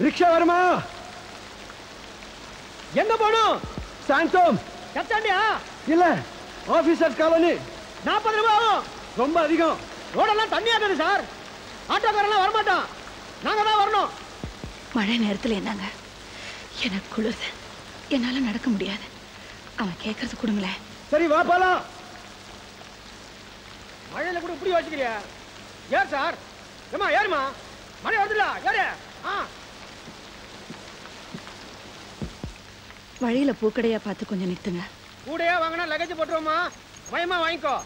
Rickshaw வருமா? எங்க போகணும்? சாந்தோம். கத்தாண்டியா? இல்ல, ஆபீசர் காலனி. 40 ரூபாய் ஆகும். ரொம்ப அதிகம். ரோடெல்லாம் தண்ணியா இருக்குது சார். ஆட்டோக்காரெல்லாம் வரமாட்டான். நாங்க தான் வரணும். மழை நேரத்தில் என்னங்க, எனக்கு குளிருது, என்னால நடக்க முடியாது. அவன் கேட்கறது கொடுங்களேன். சரி வா போலாம். மழையில கூட இப்படி யோசிக்கிறியா? ஏன் சார்? ஏமா ஏறுமா, மழை வருதுல்ல, ஏறு. வழியில பூக்கடையா பார்த்து கொஞ்சம் நிறுத்துங்க. கூடையா வாங்கினா லகேஜ் போட்டுருவோமா? பயமா வாங்கிக்கோ.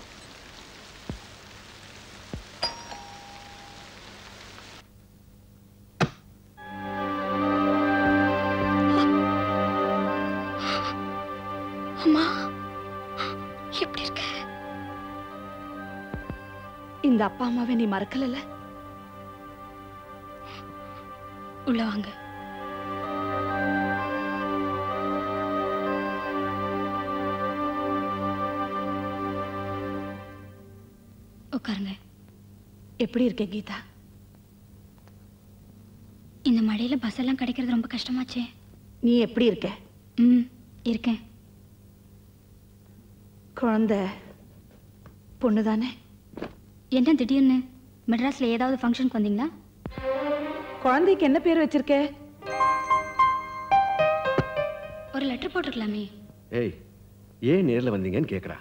அம்மா, எப்படி இருக்க? இந்த அப்பா அம்மாவை நீ மறக்கல? உள்ள வாங்க. உட்காருங்க. எப்படி இருக்க கீதா? இந்த மழையில பஸ் எல்லாம் கிடைக்கிறது ரொம்ப கஷ்டமாச்சே. நீ எப்படி இருக்க? இருக்கேன். குழந்தை பொண்ணுதானே? என்ன திடீர்னு மெட்ராஸ்ல ஏதாவது ஃபங்க்ஷனுக்கு வந்தீங்களா? குழந்தைக்கு என்ன பேர் வச்சிருக்க? ஒரு லெட்டர் போட்டுருக்கலாமே. ஏய், ஏன் நேர்ல வந்தீங்கன்னு கேக்குறா.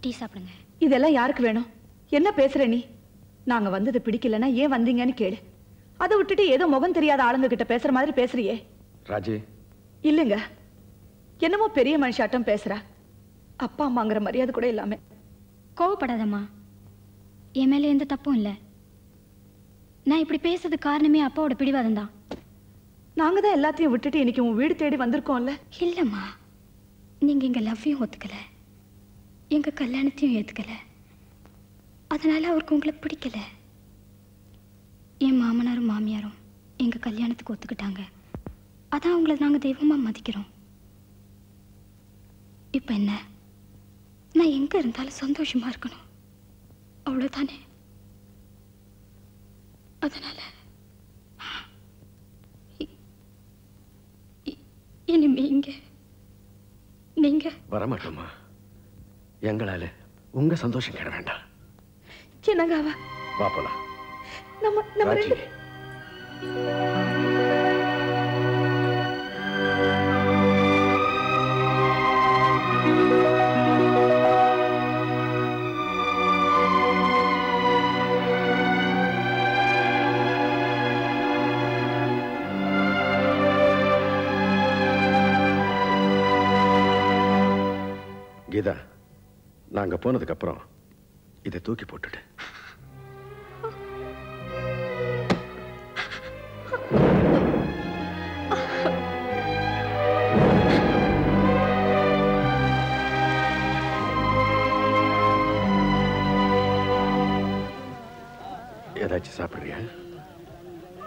டீ சாப்பிடுங்க. இதெல்லாம் யாருக்கு வேணும்? என்ன பேசுற நீ? நாங்க வந்தது பிடிக்கலன்னா ஏன் வந்தீங்கன்னு கேளு. அதை விட்டுட்டு ஏதோ முகம் தெரியாத ஆளுங்க கிட்ட பேசுற மாதிரி பேசுறியே. ராஜி, இல்லைங்க, என்னமோ பெரிய மனுஷாட்டம் பேசுறா. அப்பா அம்மாங்கிற மரியாதை கூட இல்லாம. கோவப்படாதம்மா, என் மேல எந்த தப்பும் இல்லை. நான் இப்படி பேசுறது காரணமே அப்பாவோட பிடிவாதம் தான். நாங்க தான் எல்லாத்தையும் விட்டுட்டு இன்னைக்கு உன் வீடு தேடி வந்திருக்கோம்ல. இல்லம்மா, நீங்க எங்க லவ்வையும் ஒத்துக்கல, எங்க கல்யாணத்தையும் ஏத்துக்கல. அதனால அவருக்கு உங்களை பிடிக்கல. என் மாமனாரும் மாமியாரும் எங்க கல்யாணத்துக்கு ஒத்துக்கிட்டாங்க. அதான் அவங்கள நாங்க தெய்வமா மதிக்கிறோம். இப்ப என்ன, நான் எங்க இருந்தாலும் சந்தோஷமா இருக்கணும், அவ்வளவுதானே? அதனால இனிமே இங்க நீங்க வரமாட்டோமா? எங்களால உங்க சந்தோஷம் கெட வேண்டாம். என்னங்க வா போலாம். நம்ம ரெண்டு கீதா, நாங்க போனதுக்கு அப்புறம் இதை தூக்கி போட்டுட்டு. ஏதாச்சும் சாப்பிடுறியா?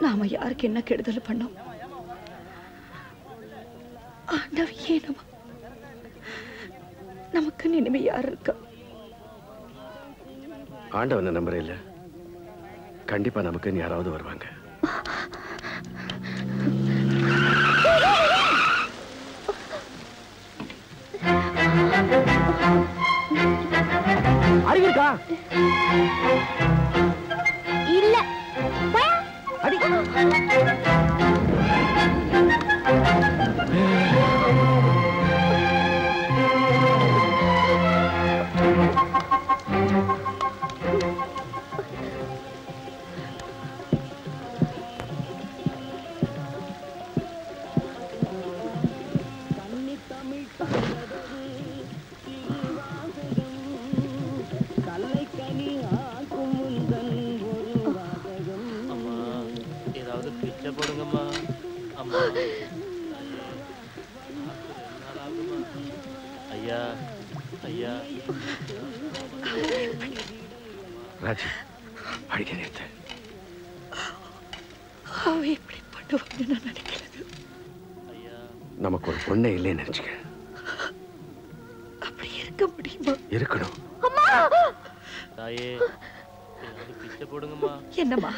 நாம யாருக்கு என்ன கெடுதல் பண்ணோம்? ஆண்டவன் ஏன் நமக்கு இனிமே யார் இருக்கா? ஆண்டவனை நம்புற இல்ல, கண்டிப்பா நமக்குன்னு யாராவது வருவாங்க. அறிவிருக்கா? இல்ல. அடி. ராஜி, அடிக்க நிறுத்த. எப்படி பண்ணுவாங்க நான் நினைக்கிறது. நமக்கு ஒரு பொண்ணே இல்லைன்னு நினைச்சுக்க. அப்படி இருக்க முடியுமா? இருக்கணும். என்னம்மா?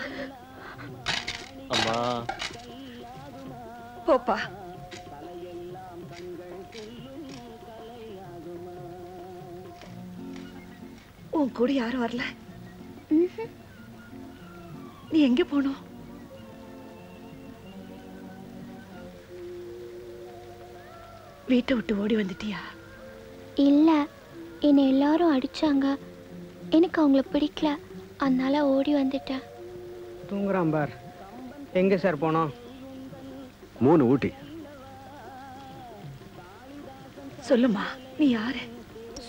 அம்மா போப்பா. உன் கூட யாரும் வரல? நீ எங்க போனோம்? வீட்டை விட்டு ஓடி வந்துட்டியா? இல்ல, என்னை எல்லாரும் அடிச்சாங்க. எனக்கு அவங்கள பிடிக்கல, அதனால ஓடி வந்துட்டேன். தூங்குறான் பார். எங்க சார் போனோம்? 3 ஊட்டி. சொல்லுமா, நீ யாரு?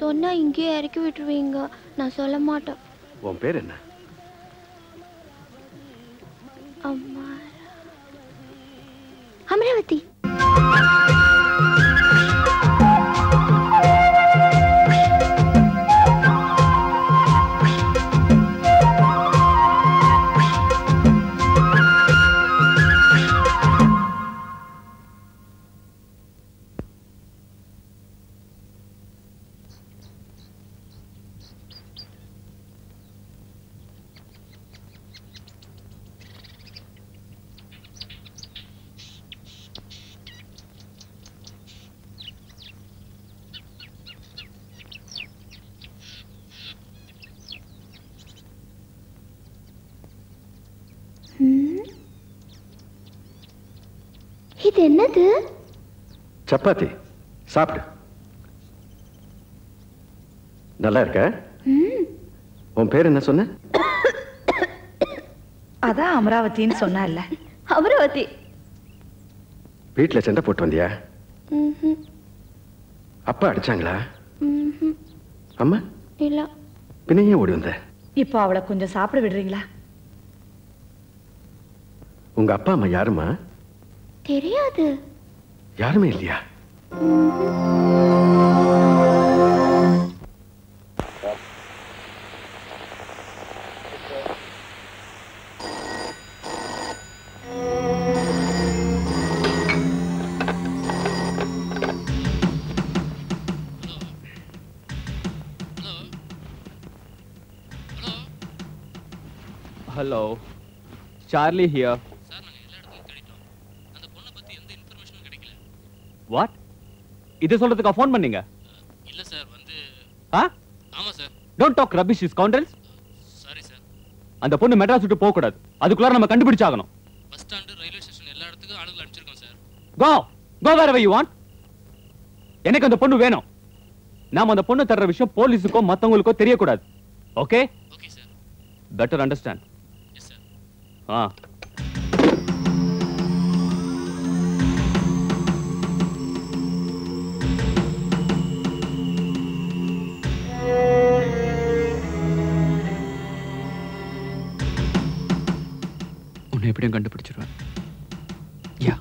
சொன்னா இங்கேயே இறக்கி விட்டுருவீங்க. நான் சொல்ல மாட்டேன். உன் பேர் என்ன? அம்மா. அமராவதி. இது என்னது? சப்பாத்தி. சாப்பிடு. நல்லா இருக்க? உன் பேர் என்ன சொன்ன? அதான் அமராவதின்னு சொன்னால. அமராவதி. வீட்டுல சண்டை போட்டு வந்தியா? அப்பா அடிச்சாங்களா? அம்மா இல்ல. பின்னையே ஓடி வந்த? இப்போ அவளை கொஞ்சம் சாப்பிட விடுறீங்களா? உங்க அப்பா அம்மா யாருமா? தெரியாது. யாருமே இல்லையா? Hello, Charlie here. வாட்? இது சொல்றதுக்கு ஃபோன் பண்ணீங்க? இல்ல சார், வந்து ஆமா sir. Don't talk rubbish scoundrels. Sorry sir. அந்த பொண்ணு மெட்ராஸ் விட்டு போக கூடாது. அதுக்குள்ள நம்ம கண்டுபிடிச்சாகணும். பஸ் ஸ்டாண்ட், ரயில்வே ஸ்டேஷன் எல்லா இடத்துக்கும் ஆளுங்களை அனுப்பிச்சிருக்கோம் sir. Go wherever you want. எனக்கு அந்த பொண்ணு வேணும். நாம அந்த பொண்ணு தர்ற விஷயம் போலீஸுக்கோ மத்தவங்களுக்கோ தெரியக்கூடாது. Okay? Okay sir. Better understand. Yes sir. உன்னை எப்படியும் கண்டுபிடிச்சிருவேன். யா.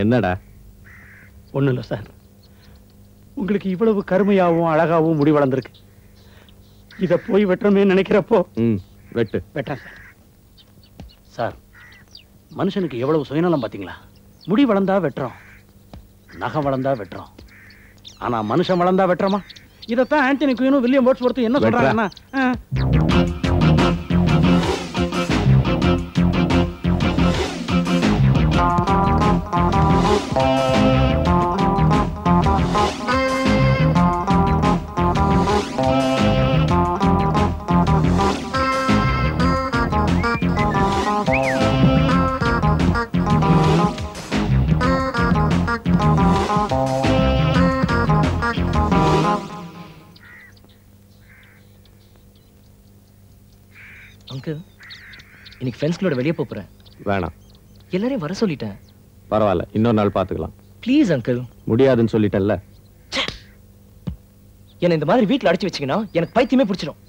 என்னடா? ஒன்றும் இல்லை சார். உங்களுக்கு இவ்வளவு கருமையாகவும் அழகாகவும் முடி வளர்ந்துருக்கு. இதை போய் வெட்டுறமே நினைக்கிறப்போ வெட்டேன் சார். சார், மனுஷனுக்கு எவ்வளவு சுயநலம் பார்த்தீங்களா? முடி வளர்ந்தா வெட்டுறோம், நகம் வளர்ந்தா வெட்டுறோம். ஆனா மனுஷன் வளர்ந்தா வெட்டுறோமா? இதைத்தான் ஆண்டனி குயினும் வில்லியம் வேர்ட்ஸ்வொர்த்தும் என்ன சொல்றாங்கன்னா, அங்கிள், இன்னைக்கு ஃப்ரெண்ட்ஸ்களோட வெளியே போறேன். வேணாம். எல்லாரையும் வர சொல்லிட்டேன். பரவாயில்ல, இன்னொரு நாள் பாத்துக்கலாம். Please uncle. முடியாதுன்னு சொல்லிட்டேன்ல. என்ன இந்த மாதிரி வீட்ல அடைச்சு வச்சீங்கன்னா எனக்கு பைத்தியமே பிடிச்சிடும்.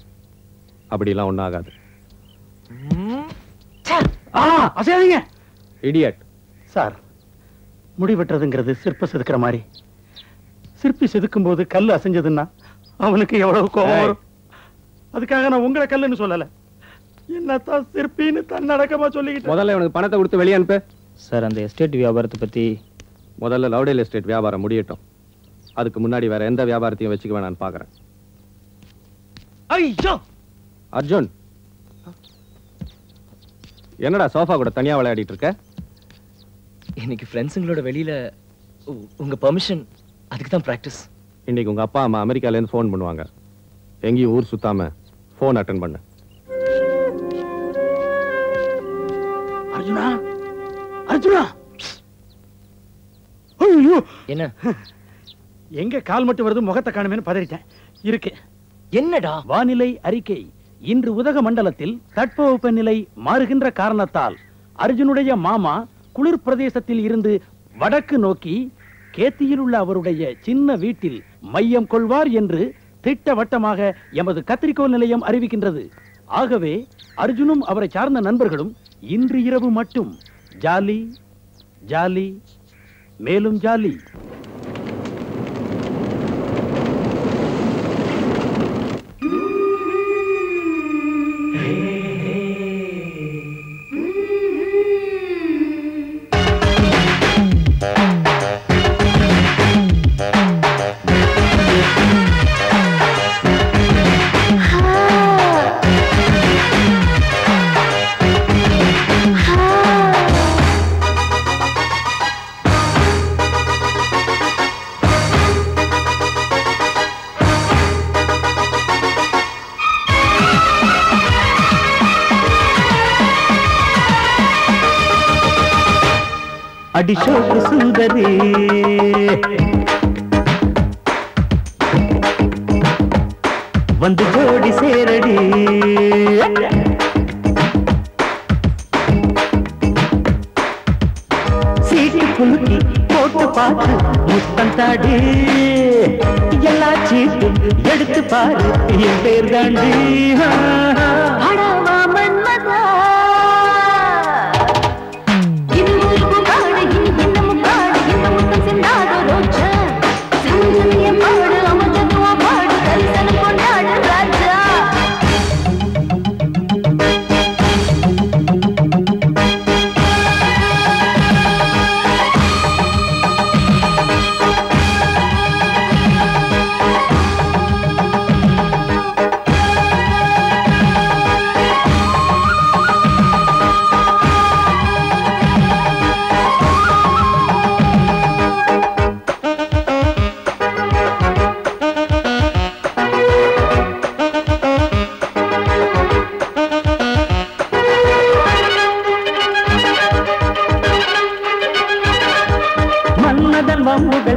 அப்படிலாம் ஒன்றும் ஆகாது. அசையாதீங்க. இடியட். சார், முடி வெட்டுறதுங்கிறது சிற்ப செதுக்கிற மாதிரி. சிற்பி செதுக்கும் போது கல் அசைஞ்சதுன்னா அவனுக்கு எவ்வளவு கோபம் வரும். அதுக்காக நான் உங்களை கல்லுன்னு சொல்லல, என்னத்தான் சிற்பின்னு தன்னடக்கமா சொல்லிக்கிட்டு. முதல்ல இவனுக்கு பணத்தை கொடுத்து வெளியே அனுப்பு. சார், அந்த எஸ்டேட் வியாபாரத்தை பத்தி முதல்ல லவ்டேல் எஸ்டேட் வியாபாரம் முடியட்டும். அதுக்கு முன்னாடி வேற எந்த வியாபாரத்தையும் வச்சுக்க வேணான்னு பாக்குறேன். ஐயோ அர்ஜுன், என்னடா சோஃபா கூட தனியா விளையாடிட்டு இருக்க? இன்னைக்கு ஃப்ரெண்ட்ஸுங்களோட வெளியில உங்க பெர்மிஷன், அதுக்கு தான் பிராக்டிஸ். இன்னைக்கு உங்க அப்பா அம்மா அமெரிக்கால இருந்து ஃபோன் பண்ணுவாங்க. எங்கேயும் ஊர் சுத்தாம ஃபோன் அட்டெண்ட் பண்ணு. அர்ஜுனா, அர்ஜுனா. ஐயோ, என்ன எங்க கால் மட்டும் வருது, முகத்தை காணுமேன்னு பதறிட்டேன். இருக்கு. என்னடா? வானிலை அறிக்கை. இன்று உதகமண்டலத்தில் தட்பவெப்பநிலை மாறுகின்ற காரணத்தால் அர்ஜுனுடைய மாமா குளிர் பிரதேசத்தில் இருந்து வடக்கு நோக்கி கேத்தியில் உள்ள அவருடைய சின்ன வீட்டில் மையம் கொள்வார் என்று திட்டவட்டமாக எமது கத்திரிக்கோள் நிலையம் அறிவிக்கின்றது. ஆகவே அர்ஜுனும் அவரை சார்ந்த நண்பர்களும் இன்று இரவு மட்டும் ஜாலி ஜாலி மேலும் ஜாலி. அடிஷோக்கு சுந்தரி வந்து ஜோடி சேரடி. சீட்டு குலுக்கி போட்டு பார்த்து முத்தம் தாடி. எல்லா சீட்டும் எடுத்து பாரு, என் பேர் தாண்டி.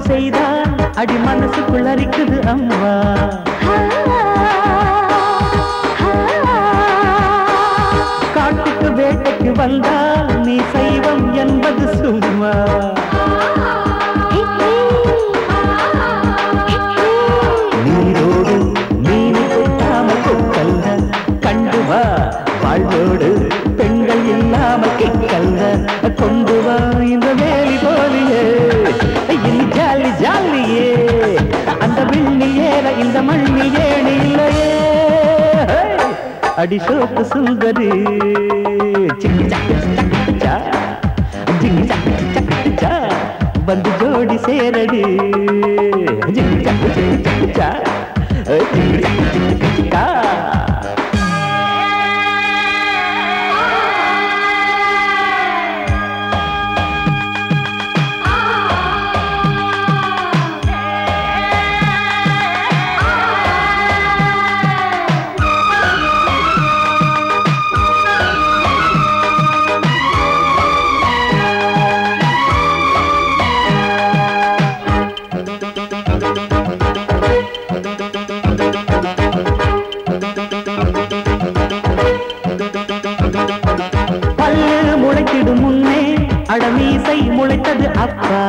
செய்தான் அடி மனசுக்குள் அரிக்குது அம்மா. காட்டுக்கு வேட்டைக்கு வந்தால் நீ சைவம் என்பது சும்மா. நீரோடு மீன் கொட்டாம கொக்கல்ல கண்டு வா, வாழ்வோடு பெண்கள் இல்லாம கிக்கல்ல கொண்டு வா இந்த வேலி போலியே. ஜாலி ஜாலியே அந்த விண்ணி ஏற இந்த மண்ணி ஏணி இல்லையே. அடி சோப்பு சுந்தரி வந்து ஜோடி சேரடி. அடமீசை முளை முளைத்தது அப்பா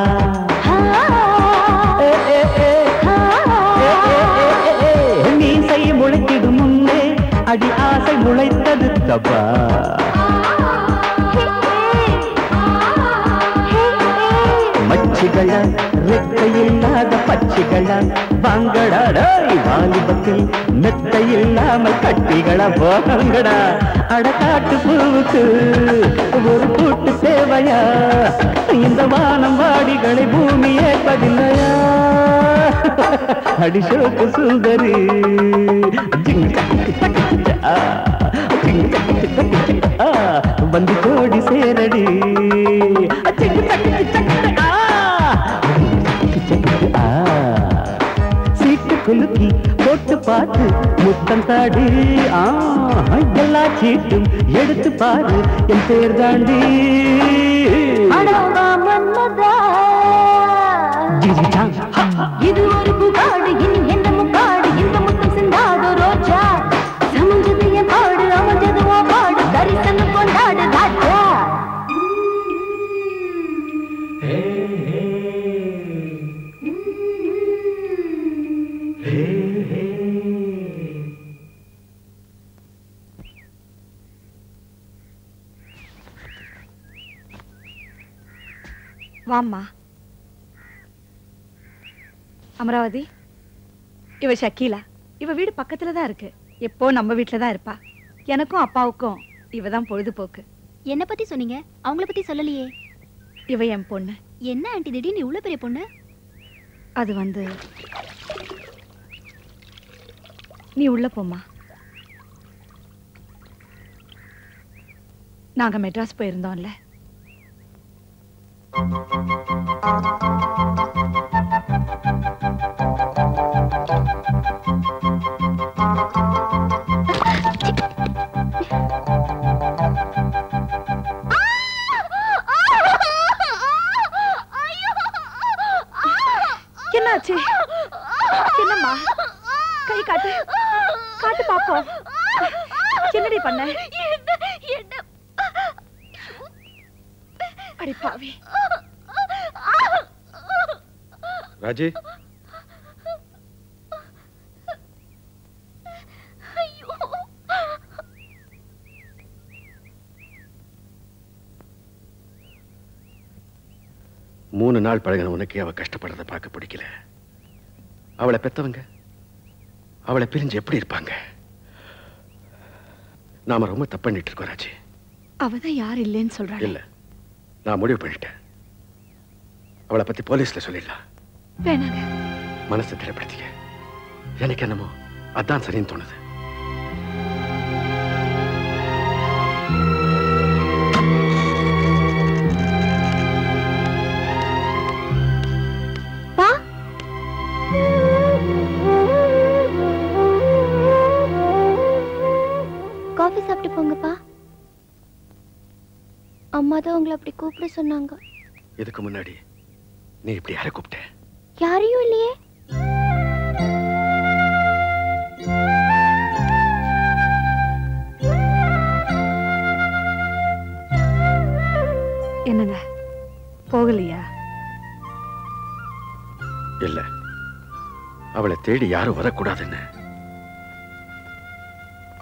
மீசை முளைத்திடும் முன்னே அடி ஆசை முளைத்தது தப்பா மச்சிகள ரெக்கையில்லாத பச்சிகள வாங்கடா வாலிபத்தில் மெத்தையில்லாமல் கட்டிகள போங்கடா அடக்காட்டு பூவுக்கு ஒரு கூட்டு சேவையா இந்த வானம் வாடிகளை பூமி ஏற்பதில்லையா அடிசோக்கு சுந்தரி வந்து கோடி சேரடி சீட்டு குலுக்கி போட்டு பார்த்து முத்தம் தாடி எல்லா சீட்டும் எடுத்து பாரு என் பேர் தாண்டி இது ஒரு புகாடு இனி என்ன முக்காடு இந்த முத்தம் சிந்தாது ரோஜா சமஞ்சது என் பாடு அமைஞ்சது ஓ பாடு தரிசனம் கொண்டாடு ராஜா வாம்மா. அமராவதி, இவ ஷக்கீலா. இவ வீடு பக்கத்துல தான் இருக்கு. எப்போ நம்ம வீட்டுல தான் இருப்பா. எனக்கும் அப்பாவுக்கும் இவதான் பொழுதுபோக்கு. என்ன பத்தி சொன்னீங்க? அவங்கள பத்தி சொல்லலையே. இவ என் பொண்ணு. என்ன ஆண்டி திடீர்னு இவ்வளவு பெரிய பொண்ணு? அது வந்து நீ உள்ள போம்மா. நாங்க மெட்ராஸ் போயிருந்தோம்ல. என்னாச்சு? என்னம்மா? கை காட்டு, காட்டு பாப்போம். என்னடி பண்ண? அடி பாவி. ராஜி, மூணு நாள் பழகின உனக்கே அவ கஷ்டப்படுறத பார்க்க பிடிக்கல. அவளை பெத்தவங்க அவளை பிரிஞ்சு எப்படி இருப்பாங்க? நாம ரொம்ப தப்பு பண்ணிட்டு இருக்கோம் ராஜி. அவதான் யார் இல்லைன்னு சொல்றாங்க. இல்ல, நான் முடிவு பண்ணிட்டேன். அவளை பத்தி போலீஸ்ல சொல்லிடலாம். வேணாங்க. மனசை திடப்படுத்திக்க. எனக்கு என்னமோ அதான் சரின்னு தோணுது. காஃபி சாப்பிட்டு போங்கப்பா. அம்மா தான் உங்களை அப்படி கூப்பிட சொன்னாங்க. இதுக்கு முன்னாடி நீ இப்படி யாரை கூப்பிட்ட? யாரையும் இல்லையே. என்னங்க போகலையா? இல்ல, அவளை தேடி யாரும் வரக்கூடாதுன்னு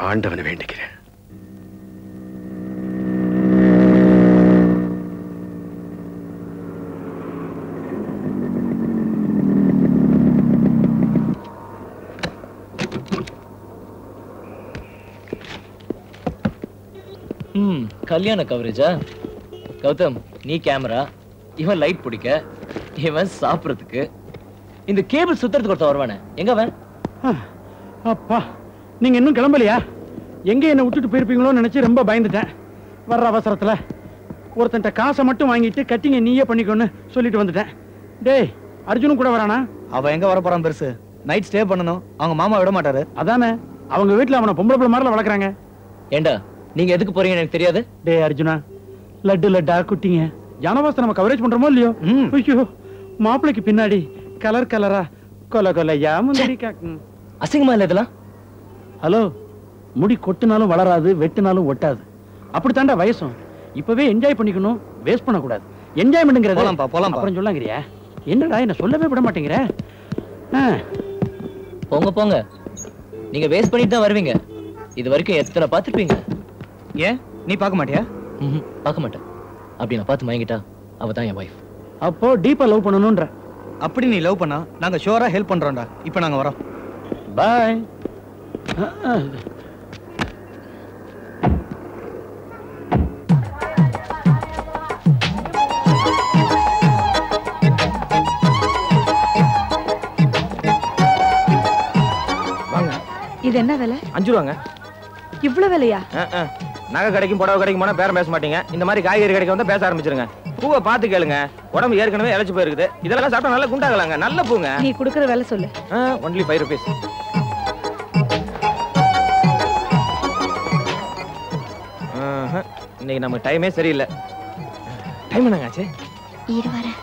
ஆண்டவனை வேண்டிக்கிறேன். கல்யாண கவரேஜா? கௌதம், நீ கேமரா, இவன் லைட் பிடிக்க, இவன் சாப்பிடறதுக்கு, இந்த கேபிள் சுத்துறதுக்கு ஒருத்தன் வருவானே, எங்க அவன்? அப்பா, நீங்க இன்னும் கிளம்பலையா? எங்க என்ன விட்டுட்டு போயிருப்பீங்களோன்னு நினைச்சு ரொம்ப பயந்துட்டேன். வர்ற அவசரத்துல ஒருத்தன்ட்ட காசை மட்டும் வாங்கிட்டு கட்டிங்க நீயே பண்ணிக்கோன்னு சொல்லிட்டு வந்துட்டேன். டேய், அர்ஜுனும் கூட வரானா? அவன் எங்க வர போறான் பெருசு? நைட் ஸ்டே பண்ணணும். அவங்க மாமா விட மாட்டாரு. அதானே, அவங்க வீட்டுல அவனை பொம்பளை பிள்ளை மாதிரில வளர்க்குறாங்க. ஏண்டா, நீங்க எதுக்கு போறீங்க எனக்கு தெரியாது. டேய் அர்ஜுனா, லட்டு லட்டா குட்டிங்க ஜனவாசத்தை நம்ம கவரேஜ் பண்றோமோ இல்லையோ? ஐயோ, மாப்பிளைக்கு பின்னாடி கலர் கலரா கொலை கொலையா முந்திரி காக்கும். அசிங்கமா இல்ல இதெல்லாம்? ஹலோ, முடி கொட்டுனாலும் வளராது, வெட்டுனாலும் ஒட்டாது. அப்படித்தாண்டா வயசும். இப்பவே என்ஜாய் பண்ணிக்கணும், வேஸ்ட் பண்ணக்கூடாது. என்ஜாய்மெண்ட்ங்கிறது போலாம்ப்பா. அப்புறம் சொல்லாங்கறியா? என்னடா என்ன சொல்லவே விட மாட்டேங்கிற? போங்க போங்க, நீங்க வேஸ்ட் பண்ணிட்டு தான் வருவீங்க. இது வரைக்கும் எத்தனை பார்த்துருப்பீங்க? ஏன் நீ பார்க்க மாட்டியா? பார்க்க மாட்டேன். அப்படி நான் பார்த்து மயங்கிட்டா அவ தான் என் வைஃப். அப்போ டீப்பா லவ் பண்ணணும்ன்ற. அப்படி நீ லவ் பண்ணா நாங்க ஷோரா ஹெல்ப் பண்றோம்டா. இப்போ நாங்க வரோம். பாய். இது என்ன விலை? 5 ரூபாங்க. இவ்வளவு விலையா? நகை கடைக்கும் புடவை கடைக்கும் போனா பேரம் பேச மாட்டீங்க. இந்த மாதிரி காய்கறி கடைக்கு வந்து பேச ஆரம்பிச்சிருங்க. பூவை பார்த்து கேளுங்க. உடம்பு ஏற்கனவே இழைச்சு போயிருக்குது. இதெல்லாம் சாப்பிட்டா நல்லா குண்டாகலாங்க. நல்ல பூங்க. நீ குடுக்குற விலை சொல்லு. Only 5 rupees. இன்னைக்கு நம்ம டைமே சரியில்லை. டைம் என்னங்க ஆச்சு? இரு வரேன்.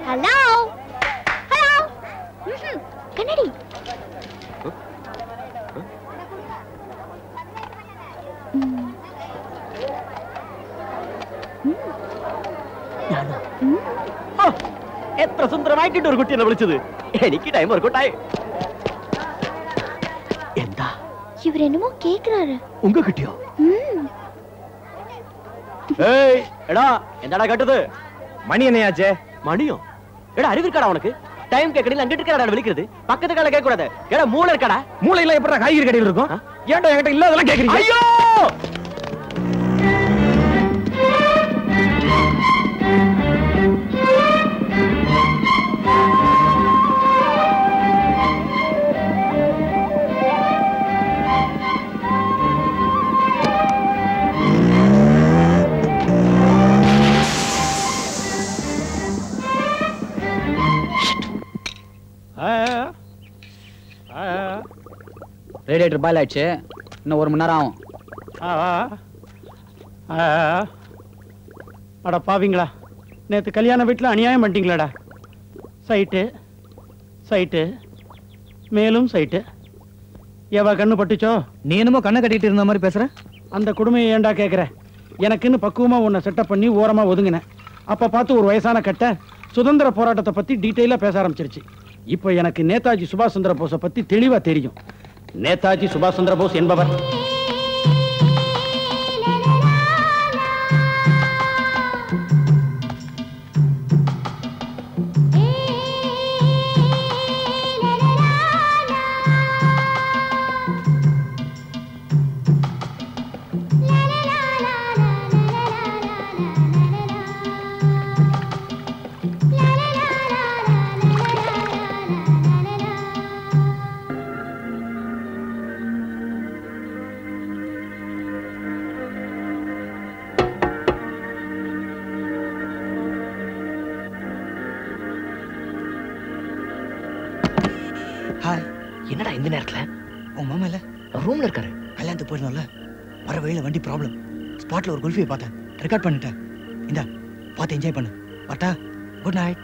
Hello hello. கண்ணாடி. എത്ര സുന്ദരമായിട്ടുണ്ട് ഒരു കുട്ടിയെ വിളിച്ചത്. എനിക്ക് ടൈം വർക്കൗട്ടായി. എന്താ இவர் என்னமோ கேக்குறாரு. உங்க கிட்டியோ? ஏய் எடா என்னடா கட்டுது? மணி என்னையாச்சே? மணியோ? எடா அறிவு இருக்கடா உனக்கு? டைம் கேக்கறீங்க அங்கிட்டு இருக்கடா விളിக்கிறது. பக்கத்து கடையில கேட்க கூடாது. எடா மூளை இருக்கடா? மூளை இல்ல எப்பறா காய்கறி கடையில இருக்கும்? ஏன்டா என்கிட்ட இல்லாதெல்லாம் கேக்குறீங்க? ஐயோ! ரேடியேட்டர் பாயில் ஆயிடுச்சு. இன்னும் 1 மணி நேரம் ஆகும். அட பாவீங்களா, நேற்று கல்யாண வீட்டில் அநியாயம் பண்ணிட்டீங்களாடா. சைட்டு சைட்டு மேலும் சைட்டு. எவ கண்ணு பட்டுச்சோ? நீ என்னமோ கண்ணை கட்டிட்டு இருந்த மாதிரி பேசுற. அந்த கொடுமையை ஏன்டா கேட்குற? எனக்குன்னு பக்குவமா உன்னை செட்டப் பண்ணி ஓரமா ஒதுங்கினேன். அப்ப பார்த்து ஒரு வயசான கட்டை சுதந்திர போராட்டத்தை பத்தி டீட்டெயிலா பேச ஆரம்பிச்சிருச்சு. இப்போ எனக்கு நேதாஜி சுபாஷ் சந்திர போஸை பத்தி தெளிவா தெரியும். நேதாஜி சுபாஷ் சந்திர போஸ் என்பவர் என்னடா இந்த நேரத்துல? உன் மாமா இல்ல ரூம்ல இருக்காரு. கல்யாணத்துக்கு போயிருந்தோம்ல, வர வழியில வண்டி ப்ராப்ளம். ஸ்பாட்ல ஒரு குல்ஃபியை பார்த்தேன், ரெக்கார்ட் பண்ணிட்டேன். இந்தா பார்த்து என்ஜாய் பண்ணு. வரட்டா? Good night.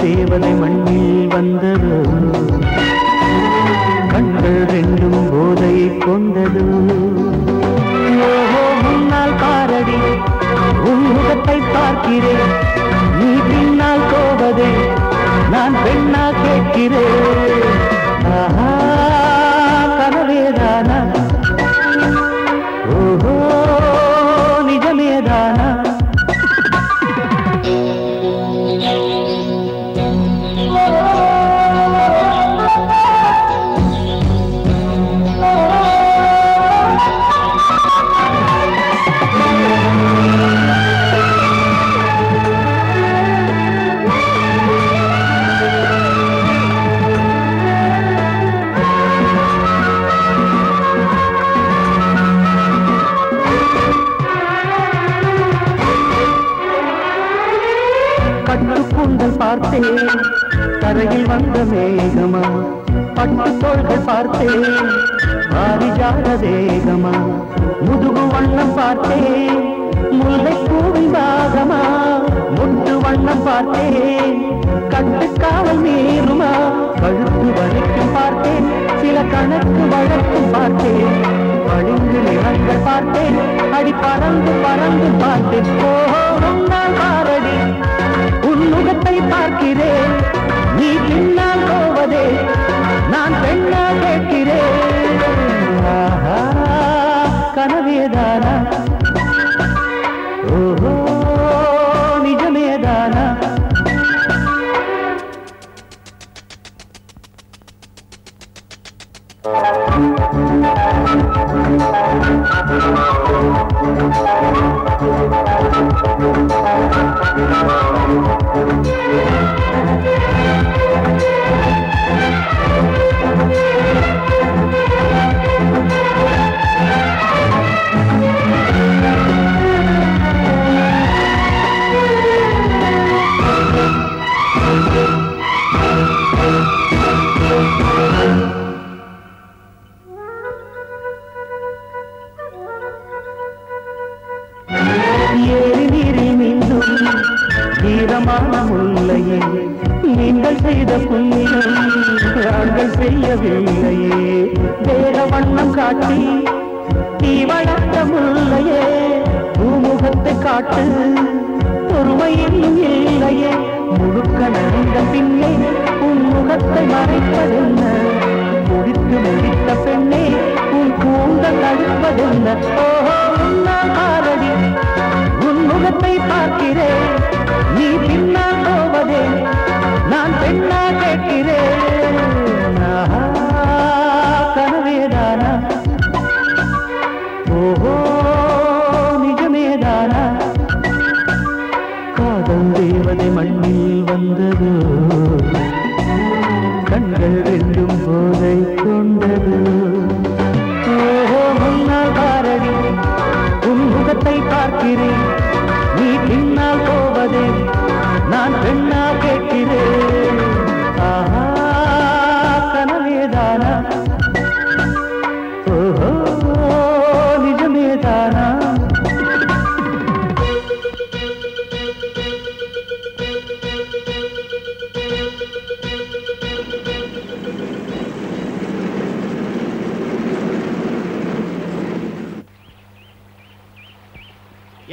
தேவதை மண்ணில் வந்ததோ, கண்கள் ரெண்டும் போதை கொண்டதோ. முன்னால் பாரடி உன் முகத்தை பார்க்கிறேன், நீ பின்னால் போவதே நான் பெண்ணா கேட்கிறேன். ஆஹா கனவேதானா, ஓஹோ நிஜமேதானா. பார்த்தேன் கரையில் வந்த மேகமா பட்டு தோள்கள் பார்த்தேன் பாரிஜாத தேகமா முதுகு வண்ணம் பார்த்தேன் முல்லை பூவின் பாகமா முட்டு வண்ணம் பார்த்தேன் கட்டுக்காவல் மீறுமா கழுத்து வரைக்கும் பார்த்தேன் சில கணக்கு வழக்கும் பார்த்தேன் வழிந்து நிறங்கள் பார்த்தேன் அடி பறந்து பறந்து பார்த்தேன் நான் பாரடி உன் முகத்தை பார்க்கிறேன் நீ பின்னால் போவதே நான் பெண்ணா கேட்கிறேன் கனவேதானா ஓஹோ நிஜமேதானா முல்லையே நீங்கள் செய்த புண்ணியம் நாங்கள் செய்யவில்லையே வேற வண்ணம் காட்டி நீ வளர்த்த முல்லையே பூமுகத்தை காட்டு பொறுமை இன்னும் இல்லையே முழுக்க நடந்த பின்னே உன் முகத்தை மறைப்பதென்ன முடித்து முடித்த பெண்ணே உன் கூந்தல் தடுப்பதென்ன ஓஹோ பாரடி உன் முகத்தை பார்க்கிறேன் நீ பின்னால் போவதே நான் பெண்ணா கேட்கிறேன் கனவேதானா ஓஹோ நிஜமேதானா காதல் தேவதை மண்ணில் வந்தது கண்கள் ரெண்டும் போதை கொண்டது ஓஹோ முன்னால் பாரடி உன் முகத்தை பார்க்கிறேன் நீ பின்னால் போவதே நான் பெண்ணா கேட்கிறேன் ஆஹா கனவேதானா ஓஹோ நிஜமேதானா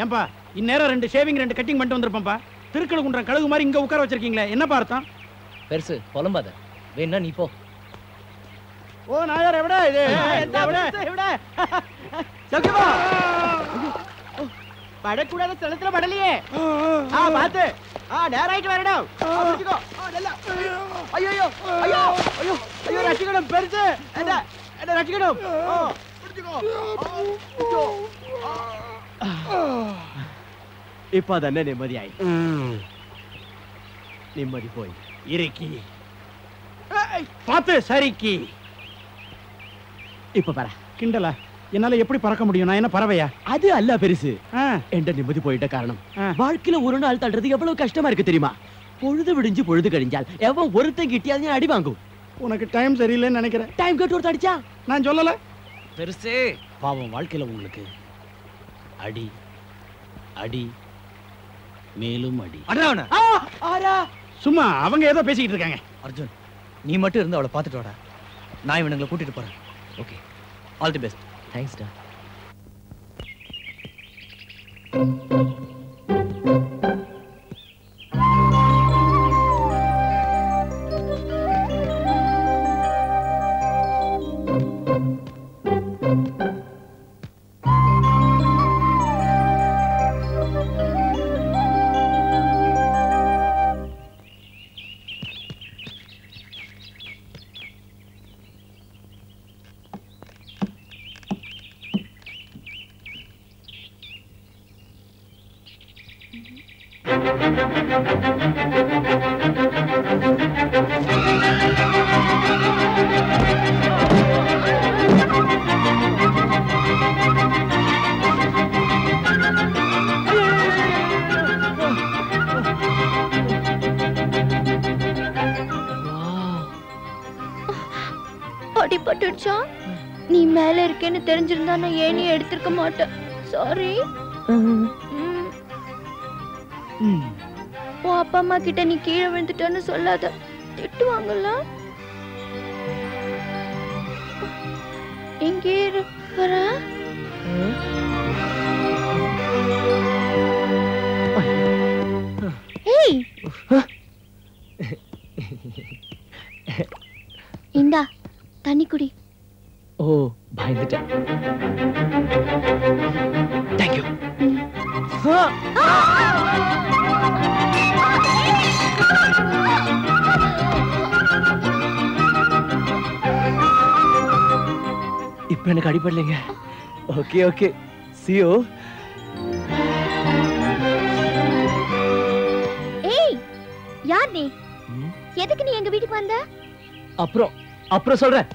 ஏன்பா இந்நேரம் 2 ஷேவிங் 2 கட்டிங் பண்ணிட்டு வந்திருப்பேன்பா திருக்கழுகுன்றம் கழுகு மாதிரி இங்க உட்கார வச்சிருக்கீங்களே என்ன பார்த்தோம் பெருசு புலம்பாத வேணா நீ போ ஓ நாயர் எവിടെ இது எവിടെ சல்கமா படக்கூடாத ஸ்தலத்துல படலையே பாத்து நேராயிட்டு வரணும் புடிச்சுக்கோ நல்லா ஐயோ ஐயோ ஐயோ ஐயோ ஐயோ ரட்சிக்கணும் பெருசு என்ன ரட்சிக்கணும் புடிச்சுக்கோ இப்ப അതന്നെ നിമ്മതിയായി നിമ്മതി പോയി ഇറക്കി பார்த்து சரிக்கு இப்ப பாரு கிண்டலா என்னால எப்படி பறக்க முடியும் நான் என்ன பறவையா அது அல்ல பெருசு என்ற நிம்மதி போயிட்ட காரணம் வாழ்க்கையில ஒரு நாள் தள்ளுறது எவ்வளவு கஷ்டமா இருக்கு தெரியுமா பொழுது விடிஞ்சு பொழுது கழிஞ்சால் எவன் ஒருத்தன் கிட்டியாவது அடி வாங்கும் உனக்கு டைம் சரியில்லைன்னு நினைக்கிறேன் டைம் கட்டு ஒருத்த அடிச்சா நான் சொல்லல பெருசு பாவம் வாழ்க்கையில உங்களுக்கு அடி அடி மேலும் அடி சும்மா அவங்க ஏதோ பேசிக்கிட்டு இருக்காங்க அர்ஜுன் நீ மட்டும் இருந்து அவளை பார்த்துட்டு வாடா நான் இவனுங்களை கூட்டிட்டு போறேன் okay all the best thanks டா அடிபட்டுடுச்சா? நீ மேல இருக்கேன்னு தெரிஞ்சிருந்தா நான் ஏனியே எடுத்திருக்க மாட்டேன். சாரி. உன் அப்பா அம்மா கிட்ட நீ கீழே விழுந்துட்டேன்னு சொல்லாத, திட்டுவாங்கல்ல. இங்கே வரேன். ஏய், இந்தா தண்ணி குடி. ஓ, பயந்துட்டேன். தேங்க்யூ. இப்ப எனக்கு அடிபடலைங்க. Okay okay, see you. ஏய், யார் நீ? எதுக்கு நீ எங்க வீட்டுக்கு வந்த? அப்புறம் சொல்றேன்.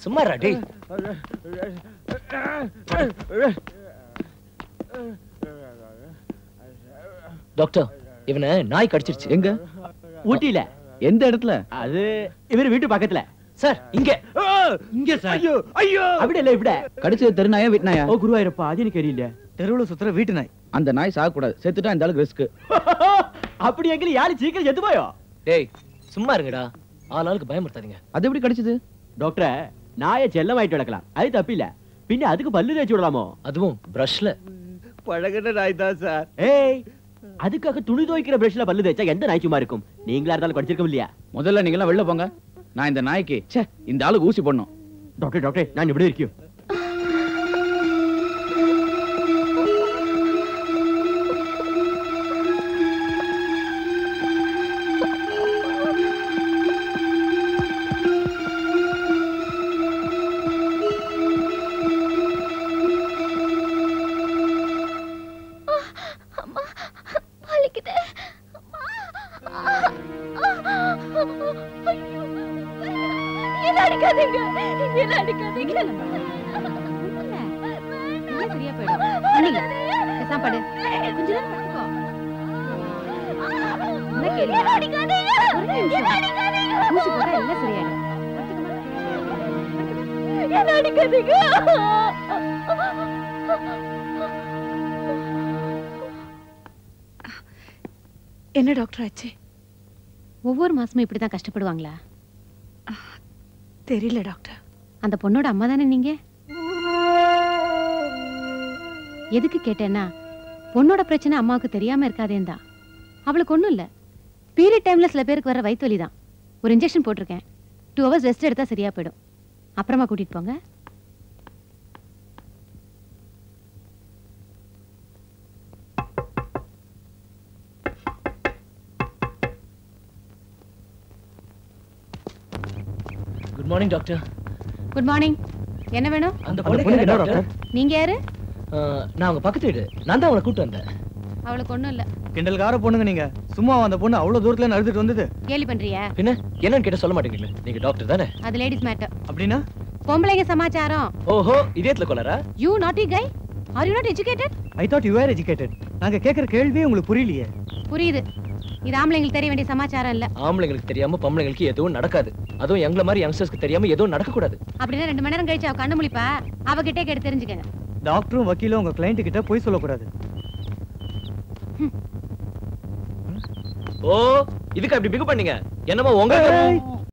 சும்மாரா டேய். டாக்டர், இவனை நாய் கடிச்சிருச்சு. எங்க? ஊட்டியில. எந்த இடத்துல? அது இவர் வீட்டு பக்கத்துல. சார், இங்க சார். ஐயோ ஐயோ, அப்படி இல்ல இப்படி. கடிச்சது தெரு நாயா வீட்டு நாயா? ஓ குருவாயிரப்பா, அது எனக்கு தெரியல. தெருவுல சுத்துற வீட்டு நாய். அந்த நாய் சாகக்கூடாது, செத்துட்டா இந்த ஆளுக்கு ரிஸ்க். அப்படி எங்களுக்கு யாரு சீக்கிரம் செத்து போயோ? டேய் சும்மா இருங்கடா, ஆளாளுக்கு பயமுறுத்தாதீங்க. அது எப்படி கடிச்சது? டாக்டர், நாயை செல்லம் ஆயிட்டு வளர்க்கலாம், அது தப்பில்ல. பின்ன அதுக்கு பல்லு தேய்ச்சி விடலாமோ? அதுவும் பிரஷ்ல. பழகின நாய் தான் சார். ஏய், அதுக்காக துணி துவைக்கிற பிரஷ்ல பல்லு தேய்ச்சா எந்த நாய் சும்மா இருக்கும்? நீங்களா இருந்தாலும் படிச்சிருக்க இல்லையா? முதல்ல நீங்க எல்லாம் வெளில போங்க. நான் இந்த நாய்க்கு இந்த ஆளுக்கு ஊசி போடணும். டாக்டர், நான் எப்படி இருக்கேன்? என்ன டாக்டர் ஆச்சு? ஒவ்வொரு மாசமும் இப்படிதான் கஷ்டப்படுவாங்களா? தெரியல டாக்டர். அந்த பொண்ணோட அம்மா தானே நீங்க? எதுக்கு கேட்டேன்னா, பொண்ணோட பிரச்சனை அம்மாவுக்கு தெரியாம இருக்காதேன்னு தான். அவளுக்கு ஒண்ணும் இல்ல, பீரியட் டைம்ல சில பேருக்கு வர வயிற்று வலி தான். ஒரு இன்ஜெக்ஷன் போட்டிருக்கேன், 2 hours ரெஸ்ட் எடுத்தா சரியா போயிடும். அப்புறமா கூட்டிட்டு போங்க. Good morning doctor. Good morning. என்ன வேணும்? அந்த பொண்ணுக்கு என்ன டாக்டர்? நீங்க யாரு? நான் அவங்க பக்கத்து வீடு. நான் தான் அவளை கூட்டு வந்தேன். அவளுக்கு ஒண்ணும் இல்ல. கிண்டல்கார பொண்ணுங்க நீங்க. சும்மா அந்த பொண்ணு அவ்வளவு தூரத்துல நடந்துட்டு வந்தது. கேலி பண்றியா? பின்ன என்னன்னு கேட்ட சொல்ல மாட்டீங்களே. நீங்க டாக்டர் தானே? அது லேடிஸ் மேட்டர். அப்படினா பொம்பளைங்க சமாச்சாரம். ஓஹோ, இதேத்துல cholera? You naughty guy. Are you not educated? I thought you were educated. நாங்க கேக்குற கேள்வி உங்களுக்கு புரியலையே. புரியுது. இது ஆம்பளைங்களுக்கு தெரிய வேண்டிய சமாச்சாரம் இல்ல. ஆம்பளைங்களுக்கு தெரியாம பொம்பளைங்களுக்கு எதுவும் நடக்காது. அதுவும் எங்கள மாதிரி யங்ஸ்டர்ஸ்க்கு தெரியாம எதுவும் நடக்க கூடாது. அப்படினா 2 மணி நேரம் கழிச்சு அவ கண்ணு முழிப்பா. அவகிட்டே கேட்டு தெரிஞ்சுக்கங்க. டாக்டரும் வக்கீலும் உங்க கிளையண்ட் கிட்ட போய் சொல்ல கூடாது. ஓ, இதுக்கு அப்படி பிக் பண்ணீங்க? என்னமா உங்க